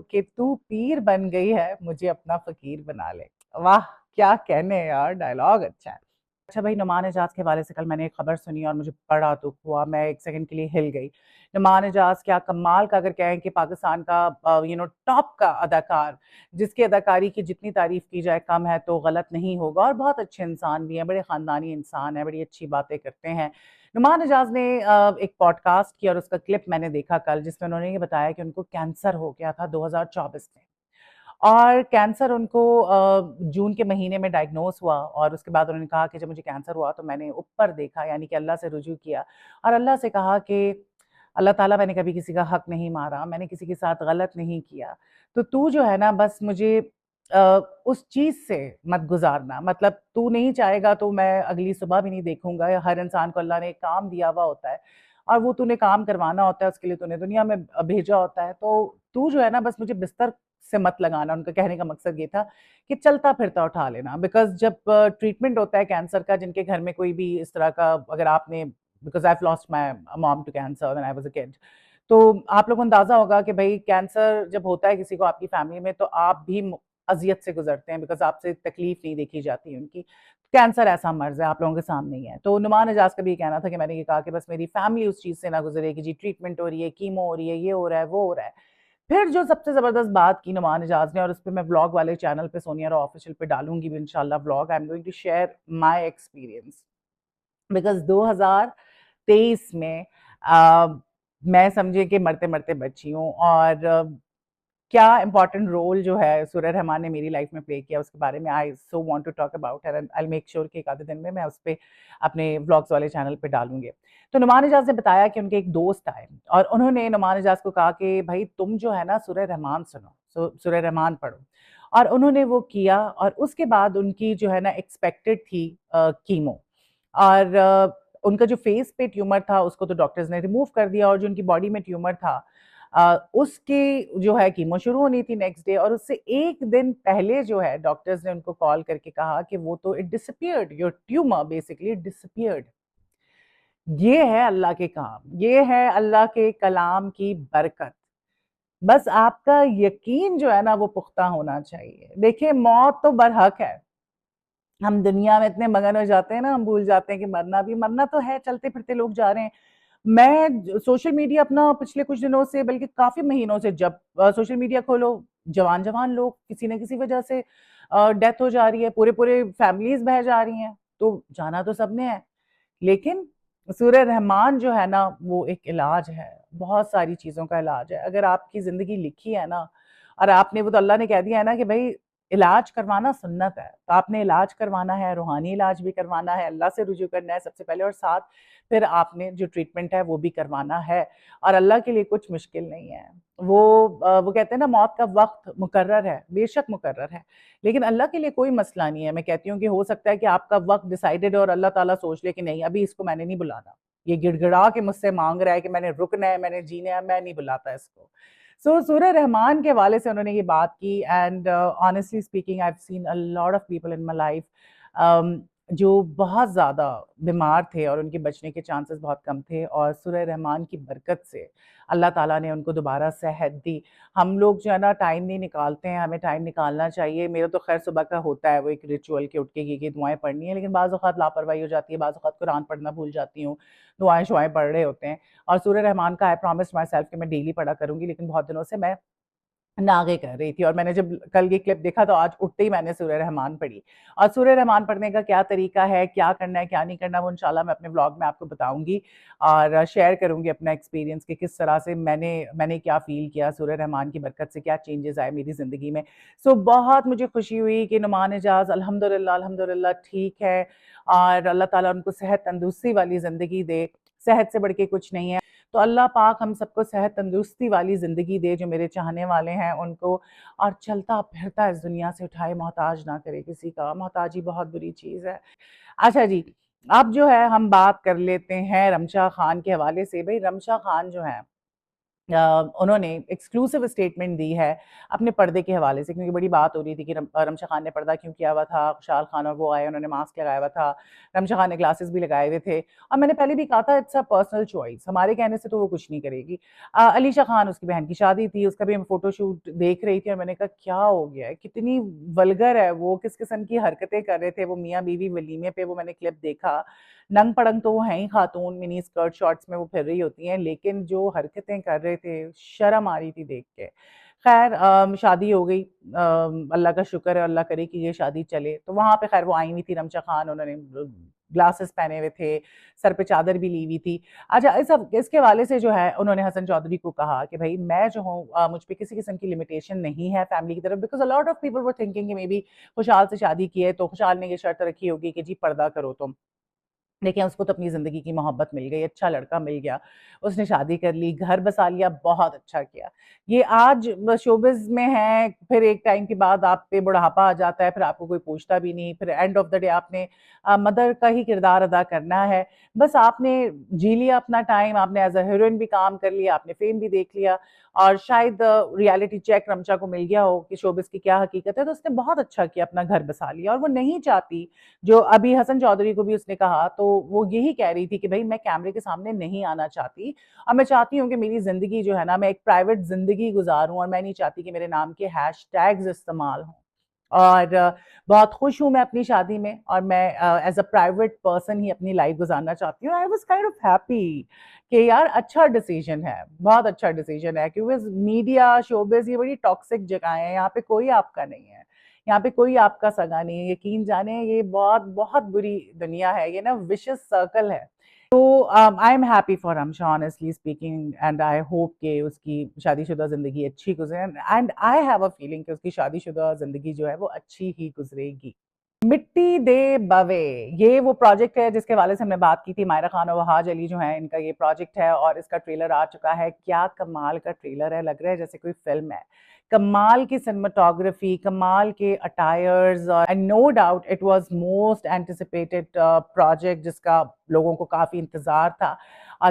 कि तू पीर बन गई है, मुझे अपना फ़कीर बना ले। वाह! क्या कहने यार, डायलॉग अच्छा है। अच्छा भाई, नुमान एजाज के हवाले से कल मैंने एक खबर सुनी और मुझे बड़ा दुःख हुआ, मैं 1 सेकंड के लिए हिल गई। नुमान एजाज क्या कमाल का, अगर कहें कि पाकिस्तान का टॉप का अदाकार, जिसकी अदाकारी की जितनी तारीफ़ की जाए कम है, तो गलत नहीं होगा। और बहुत अच्छे इंसान भी हैं, बड़े ख़ानदानी इंसान हैं, बड़ी अच्छी बातें करते हैं। नुमान एजाज ने एक पॉडकास्ट किया और उसका क्लिप मैंने देखा कल, जिसमें उन्होंने ये बताया कि उनको कैंसर हो गया था 2024 में। और कैंसर उनको जून के महीने में डायग्नोस हुआ और उसके बाद उन्होंने कहा कि जब मुझे कैंसर हुआ तो मैंने ऊपर देखा, यानी कि अल्लाह से रुजू किया और अल्लाह से कहा कि अल्लाह ताला, मैंने कभी किसी का हक नहीं मारा, मैंने किसी के साथ गलत नहीं किया, तो तू जो है ना, बस मुझे उस चीज़ से मत गुजारना। मतलब तू नहीं चाहेगा तो मैं अगली सुबह भी नहीं देखूंगा। हर इंसान को अल्लाह ने एक काम दिया हुआ होता है और वो तूने काम करवाना होता है, उसके लिए तूने दुनिया में भेजा होता है। तो तू जो है ना, बस मुझे बिस्तर से मत लगाना। उनका कहने का मकसद ये था कि चलता फिरता उठा लेना, बिकॉज़ जब ट्रीटमेंट होता है कैंसर का, जिनके घर में कोई भी इस तरह का, अगर आपने, because I have lost my mom to cancer when I was a kid, तो आप लोगों को अंदाज़ा होगा कि भई कैंसर जब होता है किसी को आपकी फैमिली में, तो आप भी अज़ियत से गुज़रते हैं, बिकॉज़ आपसे तकलीफ़ नहीं देखी जाती उनकी। कैंसर ऐसा मर्ज़ है, आप लोगों के सामने ही है। तो नुमान एजाज का भी ये कहना था कि मैंने ये कहा कि बस मेरी फैमिली उस चीज़ से ना गुज़रे कि जी ट्रीटमेंट हो रही है, कीमो हो रही है, ये हो रहा है, वो हो रहा है। फिर जो सबसे ज़बरदस्त बात की नुमान एजाज ने, और उस पे मैं व्लॉग वाले चैनल पे सोनिया रॉ ऑफिशियल पे डालूंगी भी इंशाल्लाह vlog, I am going to share my experience, because 2023 में अ, मैं समझे कि मरते-मरते बची हूँ। और क्या इम्पोर्टेंट रोल जो है सूर्य रहमान ने मेरी लाइफ में प्ले किया, उसके बारे में I so want to talk about and I will make sure कि एक आधे दिन में मैं उस पे अपने व्लॉग्स वाले चैनल पे डालूंगी। तो नुमान एजाज ने बताया कि उनके एक दोस्त आए और उन्होंने नुमान एजाज को कहा कि भाई तुम जो है ना सूर्य रहमान सुनो, सूर्य रहमान पढ़ो। और उन्होंने वो किया और उसके बाद उनकी जो है ना एक्सपेक्टेड थी कीमो। और उनका जो फेस पे ट्यूमर था उसको तो डॉक्टर्स ने रिमूव कर दिया, और जो उनकी बॉडी में ट्यूमर था उसकी जो है कीमो शुरू होनी थी नेक्स्ट डे, और उससे एक दिन पहले जो है डॉक्टर्स ने उनको कॉल करके कहा कि वो तो it disappeared, your tumour basically disappeared. ये है अल्लाह के काम, ये है अल्लाह के कलाम की बरकत। बस आपका यकीन जो है ना वो पुख्ता होना चाहिए। देखिए, मौत तो बरहक है। हम दुनिया में इतने मगन हो जाते हैं ना, हम भूल जाते हैं कि मरना भी, मरना तो है, चलते फिरते लोग जा रहे हैं। मैं सोशल मीडिया अपना पिछले कुछ दिनों से, बल्कि काफ़ी महीनों से, जब सोशल मीडिया खोलो, जवान-जवान लोग किसी न किसी वजह से डेथ हो जा रही है, पूरे-पूरे फैमिलीज़ बह जा रही हैं, तो जाना तो सबने है। लेकिन सूर्य रहमान जो है ना, वो एक इलाज है, बहुत सारी चीज़ों का इलाज है। अगर आपकी ज़िंदगी लिखी है ना, और आपने, वो तो अल्लाह ने कह दिया है ना कि भई इलाज करवाना सुन्नत है, तो आपने इलाज करवाना है, रूहानी इलाज भी करवाना है, अल्लाह से रुजू करना है सबसे पहले, और साथ फिर आपने जो ट्रीटमेंट है वो भी करवाना है। और अल्लाह के लिए कुछ मुश्किल नहीं है। वो कहते हैं ना, मौत का वक़्त मुकर्रर है, बेशक मुकर्रर है, लेकिन अल्लाह के लिए कोई मसला नहीं है। मैं कहती हूँ कि हो सकता है कि आपका वक़्त डिसाइडेड है और अल्लाह ताला सोच ले कि नहीं, अभी इसको मैंने नहीं बुलाना। ये गिड़गिड़ा के मुझसे माँग रहा है कि मैंने रुकना है, मैंने जीना है, मैं नहीं बुलाता इसको। सो सूर्य रहमान के हवाले से उन्होंने ये बात की, and honestly speaking I have seen a lot of people in my life जो बहुत ज़्यादा बीमार थे और उनके बचने के चांसेस बहुत कम थे, और सूर्य रहमान की बरकत से अल्लाह ताला ने उनको दोबारा सेहत दी। हम लोग जो है ना टाइम नहीं निकालते हैं, हमें टाइम निकालना चाहिए। मेरा तो खैर सुबह का होता है वो एक रिचुअल के उठ के ये दुआएँ पढ़नी है, लेकिन बाज़ औक़ात लापरवाही हो जाती है, बाज़ औक़ात कुरान पढ़ना भूल जाती हूँ, दुआएँ-शुआएँ पढ़ रहे होते हैं। और सूर्य रहमान का आई प्रॉमिस्ड माय सेल्फ कि मैं डेली पढ़ा करूँगी, लेकिन बहुत दिनों से मैं नागे कर रही थी, और मैंने जब कल ये क्लिप देखा तो आज उठते ही मैंने सूर्य रहमान पढ़ी। और सूर्य रहमान पढ़ने का क्या तरीका है, क्या करना है, क्या नहीं करना, वो इंशाल्लाह मैं अपने व्लॉग में आपको बताऊँगी और शेयर करूँगी अपना एक्सपीरियंस कि किस तरह से मैंने क्या फ़ील किया, सूर्य रहमान की बरकत से क्या चेंजेज़ आए मेरी ज़िंदगी में। सो बहुत मुझे खुशी हुई कि नुमान एजाज़ अल्हम्दुलिल्लाह अल्हम्दुलिल्लाह ठीक है, और अल्लाह ताला उनको सेहत तंदुरुस्ती वाली ज़िंदगी दे। सेहत से बढ़ के कुछ नहीं है। तो अल्लाह पाक हम सबको सेहत तंदुरुस्ती वाली ज़िंदगी दे, जो मेरे चाहने वाले हैं उनको, और चलता फिरता इस दुनिया से उठाए, मोहताज ना करे किसी का। मोहताजी बहुत बुरी चीज़ है। अच्छा जी, अब जो है हम बात कर लेते हैं रमशा खान के हवाले से। भई रमशा खान जो हैं, उन्होंने एक्सक्लूसिव स्टेटमेंट दी है अपने पर्दे के हवाले से, क्योंकि बड़ी बात हो रही थी कि रमशा खान ने पर्दा क्यों किया हुआ था, खुशहाल खान और वो आए, उन्होंने मास्क लगाया हुआ था, रमशा खान ने ग्लासेस भी लगाए हुए थे। और मैंने पहले भी कहा था इट्स अ पर्सनल चॉइस, हमारे कहने से तो वो कुछ नहीं करेगी। अलीशा खान, उसकी बहन की शादी थी, उसका भी मैं फोटोशूट देख रही थी और मैंने कहा क्या हो गया है, कितनी वल्गर है वो, किस किस्म की हरकतें कर रहे थे वो मियाँ बीवी वलीमे पे, वो मैंने क्लिप देखा। नंग पड़ंग तो वो हैं ही खातून, मिनी स्कर्ट शॉर्ट्स में वो फिर रही होती हैं, लेकिन जो हरकतें कर रहे थे, शर्म आ रही थी देख के। खैर शादी हो गई, अल्लाह का शुक्र है, अल्लाह करे कि ये शादी चले। तो वहाँ पे खैर वो आई हुई थी रमशा खान, उन्होंने ग्लासेस पहने हुए थे, सर पे चादर भी ली हुई थी। अच्छा, इसके हवाले से जो है उन्होंने हसन चौधरी को कहा कि भाई मैं जो हूँ, मुझ पे किसी किस्म की लिमिटेशन नहीं है फैमिली की तरफ, because a lot of people were thinking कि मे बी खुशहाल से शादी की है तो खुशहाल ने ये शर्त रखी होगी कि जी पर्दा करो तुम। देखिए, उसको तो अपनी ज़िंदगी की मोहब्बत मिल गई, अच्छा लड़का मिल गया, उसने शादी कर ली, घर बसा लिया, बहुत अच्छा किया। ये आज शोबिज़ में हैं, फिर एक टाइम के बाद आप पे बुढ़ापा आ जाता है, फिर आपको कोई पूछता भी नहीं, फिर एंड ऑफ द डे आपने मदर का ही किरदार अदा करना है। बस आपने जी लिया अपना टाइम, आपने एज़ अ हीरोइन भी काम कर लिया, आपने फ़ेम भी देख लिया और शायद रियलिटी चेक रमचा को मिल गया हो कि शोबिज़ की क्या हकीकत है, तो उसने बहुत अच्छा किया, अपना घर बसा लिया और वो नहीं चाहती, जो अभी हसन चौधरी को भी उसने कहा, तो वो यही कह रही थी कि भई मैं कैमरे के सामने नहीं आना चाहती और मैं चाहती हूँ कि मेरी ज़िंदगी जो है ना, मैं एक प्राइवेट ज़िंदगी गुज़ारूँ और मैं नहीं चाहती कि मेरे नाम के हैशटैग्स इस्तेमाल हों। और बहुत खुश हूँ मैं अपनी शादी में और मैं एज़ अ प्राइवेट पर्सन ही अपनी लाइफ़ गुज़ारना चाहती हूँ। I was kind of happy कि यार अच्छा डिसीज़न है, बहुत अच्छा डिसीज़न है, क्योंकि मीडिया, शोबिज़ ये बड़ी टॉक्सिक जगहें हैं, यहाँ पे कोई आपका नहीं है। यहाँ पे कोई आपका सगा नहीं है, यकीन जाने ये बहुत बहुत बुरी दुनिया है, ये ना विशियस सर्कल है। तो आई एम हैप्पी फॉर हमशा honestly speaking and I hope कि उसकी शादीशुदा ज़िंदगी अच्छी गुज़रे and I have a feeling कि उसकी शादीशुदा ज़िंदगी जो है वो अच्छी ही गुज़रेगी। मिट्टी दे बवे, ये वो प्रोजेक्ट है जिसके हवाले से हमने बात की थी। मायरा खान और वहाज अली जो हैं, इनका ये प्रोजेक्ट है और इसका ट्रेलर आ चुका है। क्या कमाल का ट्रेलर है, लग रहा है जैसे कोई फ़िल्म है। कमाल की सिनेमेटोग्राफी, कमाल के attires and no doubt it was most anticipated project जिसका लोगों को काफ़ी इंतज़ार था।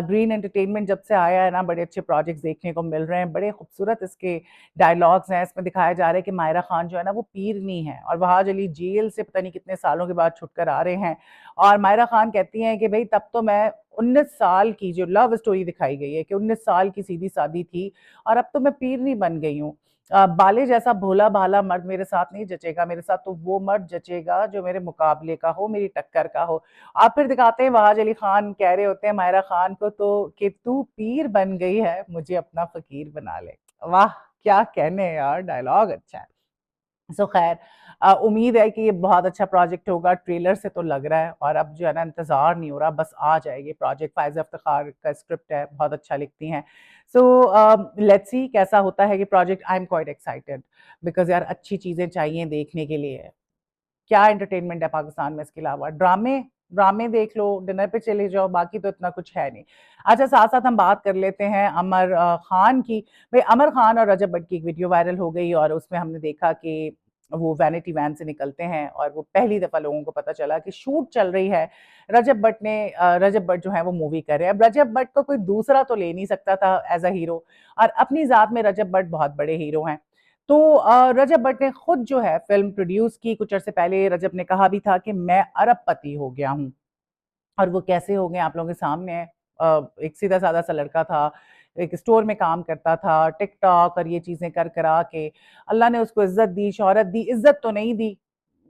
ग्रीन एंटरटेनमेंट जब से आया है ना, बड़े अच्छे प्रोजेक्ट्स देखने को मिल रहे हैं, बड़े खूबसूरत इसके डायलॉग्स हैं। इसमें दिखाया जा रहा है कि मायरा खान जो है ना वो पीरनी है और वहाज अली जेल से पता नहीं कितने सालों के बाद छुट कर आ रहे हैं और मायरा खान कहती हैं कि भाई तब तो मैं 19 साल की, जो लव स्टोरी दिखाई गई है कि 19 साल की सीधी सादी थी और अब तो मैं पीरनी बन गई हूँ। बाले जैसा भोला भाला मर्द मेरे साथ नहीं जचेगा, मेरे साथ तो वो मर्द जचेगा जो मेरे मुकाबले का हो, मेरी टक्कर का हो। आप फिर दिखाते हैं वहाज अली खान कह रहे होते हैं मायरा खान को तो कि तू पीर बन गई है, मुझे अपना फकीर बना ले। वाह, क्या कहने यार, डायलॉग अच्छा है। सो खैर उम्मीद है कि ये बहुत अच्छा प्रोजेक्ट होगा, ट्रेलर से तो लग रहा है और अब जो है ना इंतज़ार नहीं हो रहा, बस आ जाए ये प्रोजेक्ट। फ़ायज़ा इफ्तिख़ार का स्क्रिप्ट है, बहुत अच्छा लिखती हैं। सो लेट्स सी कैसा होता है ये project. I am quite excited because यार अच्छी चीज़ें चाहिए देखने के लिए। क्या एंटरटेनमेंट है पाकिस्तान में इसके अलावा? ड्रामे ड्रामे देख लो, डिनर पे चले जाओ, बाकी तो इतना कुछ है नहीं। अच्छा, साथ-साथ हम बात कर लेते हैं अमर खान की। भई अमर खान और रजब भट्ट की एक वीडियो वायरल हो गई और उसमें हमने देखा कि वो वैनिटी वैन से निकलते हैं और वो पहली दफ़ा लोगों को पता चला कि शूट चल रही है। रजब भट्ट जो है वो मूवी कर रहे हैं। अब रजब भट्ट को कोई दूसरा तो ले नहीं सकता था एज़ अ हीरो और अपनी ज़ात में रजब भट्ट बहुत बड़े हीरो हैं। तो रजब भट्ट ने खुद जो है फ़िल्म प्रोड्यूस की। कुछ अरसे पहले रजब ने कहा भी था कि मैं अरबपति हो गया हूँ और वो कैसे हो गए आप लोगों के सामने है। एक सीधा-साधा सा लड़का था, एक स्टोर में काम करता था, टिकटॉक और ये चीज़ें कर करा के अल्लाह ने उसको इज़्ज़त दी, शोहरत दी। इज़्ज़त तो नहीं दी,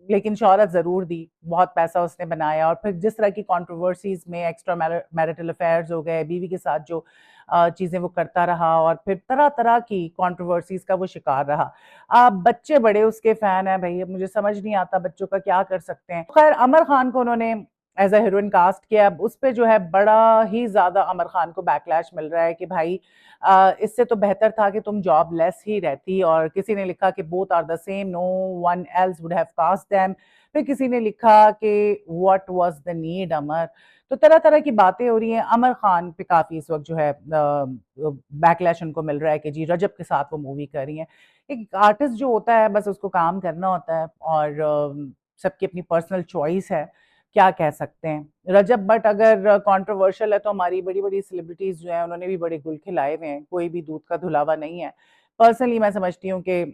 लेकिन शोहरत ज़रूर दी। बहुत पैसा उसने बनाया और फिर जिस तरह की कंट्रोवर्सीज़ में एक्स्ट्रा मैरिटल अफेयर्स हो गए, बीवी के साथ जो चीज़ें वो करता रहा और फिर तरह-तरह की कंट्रोवर्सीज़ का वो शिकार रहा। बच्चे बड़े उसके फ़ैन हैं भई, अब मुझे समझ नहीं आता बच्चों का क्या कर सकते हैं। ख़ैर अमर खान को उन्होंने एज़ अ हीरोइन कास्ट किया। अब उस पे जो है बड़ा ही ज़्यादा अमर खान को बैकलैश मिल रहा है कि भाई इससे तो बेहतर था कि तुम जॉबलेस ही रहती। और किसी ने लिखा कि both are the same, no one else would have cast them. फिर किसी ने लिखा कि what was the need Amar. तो तरह-तरह की बातें हो रही हैं। अमर खान पे काफ़ी इस वक़्त जो है बैकलैश उनको मिल रहा है कि जी रजब के साथ वो मूवी कर रही हैं। एक आर्टिस्ट जो होता है बस उसको काम करना होता है और सबकी अपनी पर्सनल चॉइस है। क्या कह सकते हैं। रजब बट अगर कंट्रोवर्शियल है तो हमारी बड़ी-बड़ी सेलिब्रिटीज़ जो हैं उन्होंने भी बड़े गुल खिलाए हुए हैं, कोई भी दूध का धुलावा नहीं है। पर्सनली मैं समझती हूँ कि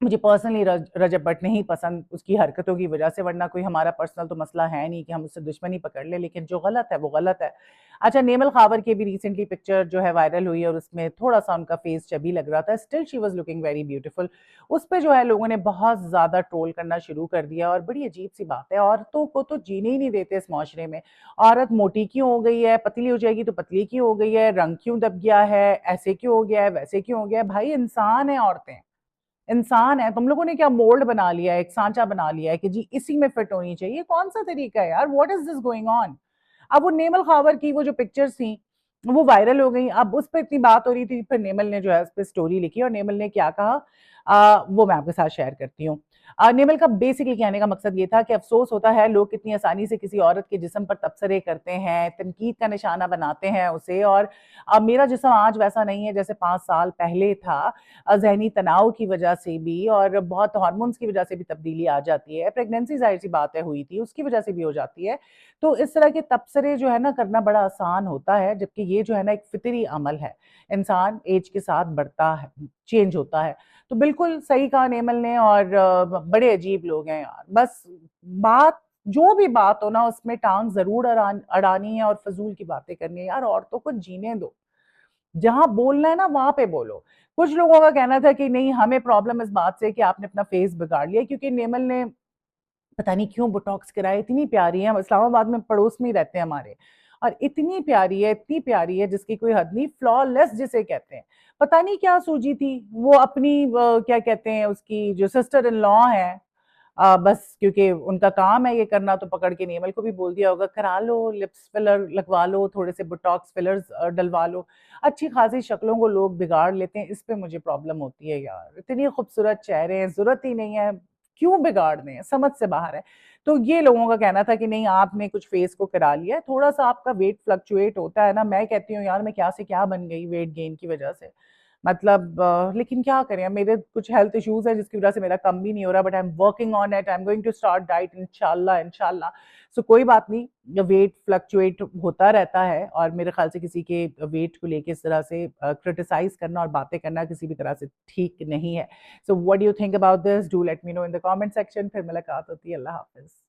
मुझे पर्सनली रजब भट्ट नहीं पसंद उसकी हरकतों की वजह से, वरना कोई हमारा पर्सनल तो मसला है नहीं कि हम उससे दुश्मनी पकड़ लें, लेकिन जो गलत है वो गलत है। अच्छा, नेमल खावर की भी रिसेंटली पिक्चर जो है वायरल हुई और उसमें थोड़ा-सा उनका फेस चबी लग रहा था, still she was looking very beautiful. उस पे जो है लोगों ने बहुत ज़्यादा ट्रोल करना शुरू कर दिया और बड़ी अजीब-सी बात है, औरतों को तो जीने ही नहीं देते इस माशरे में। औरत मोटी क्यों हो गई है, पतली हो जाएगी तो पतली क्यों हो गई है, रंग क्यों दब गया है, ऐसे क्यों हो गया है, वैसे क्यों हो गया है? भाई इंसान है औरतें। इंसान है, तुम लोगों ने क्या मोल्ड बना लिया है, एक सांचा बना लिया है कि जी इसी में फिट होनी चाहिए। कौन सा तरीका है यार, what is this going on. अब वो नेमल खावर की वो जो पिक्चर्स थी वो वायरल हो गई, अब उस पर इतनी बात हो रही थी, फिर नेमल ने जो है उस पर स्टोरी लिखी और नेमल ने क्या कहा, वो मैं आपके साथ शेयर करती हूँ। नेमल का बेसिकली कहने का मकसद ये था कि अफसोस होता है लोग कितनी आसानी से किसी औरत के जिस्म पर तबसरे करते हैं, तनकीद का निशाना बनाते हैं उसे, और मेरा जिस्म आज वैसा नहीं है जैसे 5 साल पहले था। ज़हनी तनाव की वजह से भी और बहुत हार्मोन्स की वजह से भी तब्दीली आ जाती है। प्रेगनेंसी ज़ाहिर-सी बात है हुई थी, उसकी वजह से भी हो जाती है। तो इस तरह के तबसरे जो है ना करना बड़ा आसान होता है, जबकि ये जो है ना एक फ़ितरी अमल है। इंसान ऐज के साथ बढ़ता है, चेंज होता है। तो बिल्कुल सही कहा नेमल ने, और बड़े अजीब लोग हैं यार। बस बात जो भी बात हो ना उसमें टाँग ज़रूर अड़ानी है और फ़िज़ूल की बातें करनी है। यार औरतों को जीने दो। जहाँ बोलना है ना वहाँ पे बोलो। कुछ लोगों का कहना था कि नहीं हमें प्रॉब्लम इस बात से कि आपने अपना फेस बिगाड़ लिया, क्योंकि नेमल ने पता नहीं क्यों बोटॉक्स कराया, इतनी प्यारी है, हम इस्लामाबाद में पड़ोस में ही रहते हैं हमारे, और इतनी प्यारी है जिसकी कोई हद नहीं, फ्लॉलेस जिसे कहते हैं। पता नहीं क्या सूझी थी, वो अपनी क्या कहते हैं उसकी जो सिस्टर इन लॉ है, बस क्योंकि उनका काम है ये करना, तो पकड़ के नेमल को भी बोल दिया होगा करा लो, लिप्स फिलर लगवा लो, थोड़े से बोटॉक्स फिलर्स डलवा लो। अच्छी खासी शक्लों को लोग बिगाड़ लेते हैं, इस पे मुझे प्रॉब्लम होती है यार। इतनी खूबसूरत चेहरे हैं, ज़रूरत ही नहीं है, क्यों बिगाड़ दें, समझ से बाहर है। तो ये लोगों का कहना था कि नहीं आपने कुछ फेस को करा लिया है, थोड़ा-सा आपका वेट फ्लक्चुएट होता है ना, मैं कहती हूँ यार मैं क्या से क्या बन गई वेट गेन की वजह से। मतलब लेकिन क्या करें, मेरे कुछ हेल्थ इश्यूज़ हैं जिसकी वजह से मेरा कम भी नहीं हो रहा, but I am working on it, I am going to start diet इंशाल्लाह, इंशाल्लाह। सो कोई बात नहीं, वेट फ्लक्चुएट होता रहता है और मेरे ख्याल से किसी के वेट को लेके इस तरह से क्रिटिसाइज़ करना और बातें करना किसी भी तरह से ठीक नहीं है। So what do you think about this? Do let me know in the comment section. फिर मुलाकात होती है। अल्लाह हाफ़िज़।